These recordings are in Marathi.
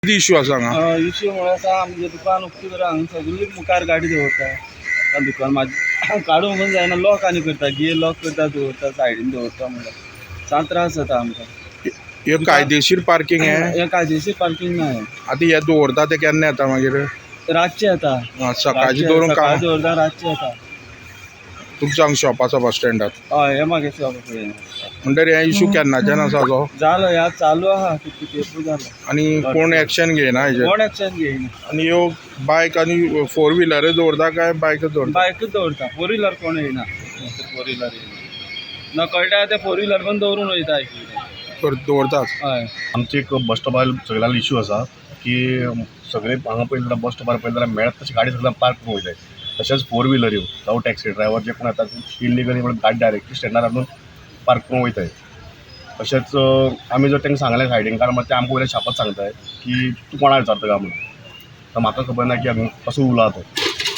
किती इश्यू आसा हांगा? इश्यू म्हळ्यार आतां आमचें दुकान उक्ती करून हांगा सगळी मुखार गाडी दवरता दुकान म्हाजें काडूंक पण जायना लॉक आनी करता गे लॉक करता दवरता सायडीन दवरता म्हणल्यार सात त्रास जाता आमकां। हे कायदेशीर पार्किंग हें कायदेशीर पार्किंग ना हें। आतां हे दवरता ते केन्ना येता मागीर? रातचें येता सकाळची दवरून सकाळीं दवरता रातचें येता। तुमचो हांगा शॉप आसा बस स्टँडार हय हे म्हागे शॉप म्हणल्यार हे इश्यू केन्नाच्यान आसा तो? जालो ह्या चालू आहा कितले तेंपूर जालो आनी कोण एक्शन घेयना हेजेर? कोण एक्शन घेयना। आनी ह्यो बायक आनी फोर व्हिलर दवरता काय बायकच दवरता? बायकूच दवरता फोर व्हिलर कोण येयना फोर व्हिलर येयना न कळटा ते फोर व्हिलर पण दवरून वयता दवरतात। हय आमचे एक बस स्टॉपार सगळ्यांना इश्यू आसा की सगळे हांगा पळयलें जाल्यार बस स्टॉपार पळयलें जाल्यार मेळत तशी गाडी सगळ्यांक पार्क करून वयताय। तशेंच फोर व्हिलर जावं टॅक्सी ड्रायव्हर जे कोण येतात इलिगली म्हणून गाडी डायरेक्टली स्टँडार हाडून पार्क करून वयताय। तशेंच आमी जर तांकां सांगलें सायडीन कारण मागीर ते आमकां वयल्या छापत सांगताय की तूं कोणाक विचारता काय म्हणून। तर म्हाका खबर ना की हांगा कसो रूल आहा तो।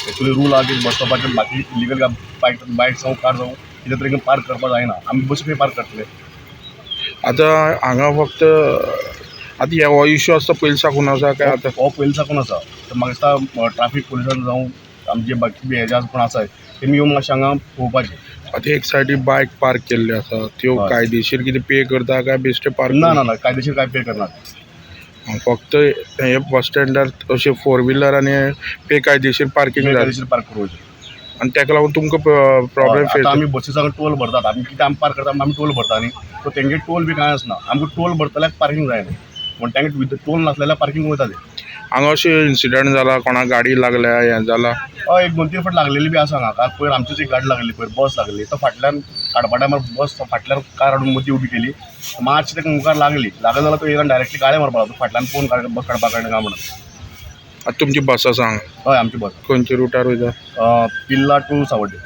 एक्चुली रूल आहा की बस स्टॉपाचेर बाकी इलिगल बायक जावं कार जावं कितें तरी पार्क करपाक जायना आमी बसी खंय पार्क करतले। आतां हांगा फक्त आतां हो इश्यू आसा तो पयलीं साकून आसा काय आतां? हो पयलीं साकून आसा। तर म्हाका दिसता ट्राफीक पुलिसान जावं आमचे बाकी हेजे कोण आसाय तेमी येवन मातशें हांगा पळोवपाचें। आतां एक सायडीक बायक पार्क केल्ली आसा त्यो हय। कायदेशीर कितें पे करता काय बेश्टे पार्क? ना ना ना कायदेशीर काय पे करनात। फक्त हे बस स्टँडार अशे फोर व्हिलर आनी बेकायदेशीर पार्किंग जाता कायदेशीर पार्क करूचे आनी ताका लागून तुमकां प्रॉब्लेम फेस आतां आमी बसीचो हांगा टोल भरतात आमी कितें आमी पार्क करता आमी टोल भरता न्ही सो तेंगे टोल बी कांय आसना आमकां टोल भरतल्यार पार्किंग जाय न्ही म्हण तांकां विथ टोल नासलेल्यार पार्किंग वयता ते। हांगा अशें इन्सिडंट जाला कोणाक गाडी लागल्या हें जाला? हय एक दोन तीन फावट लागलेली बी आसा हांगा पयर आमचीच एक गाडी लागली पयर बस लागली तो फाटल्यान काडपा टायमार बस फाटल्यान कार हाडून मदीं उबी केली मातशी ताका मुखार लागली जाल्यार तो येवन डायरेक्टली गाळे मारपाक लागलो फाटल्यान फोन बस काडपाक कळना काय म्हणून। आतां तुमची बस आसा हांगा? हय आमची बस खंयच्या रुटार वयता? पिल्ला टू सावड्डे।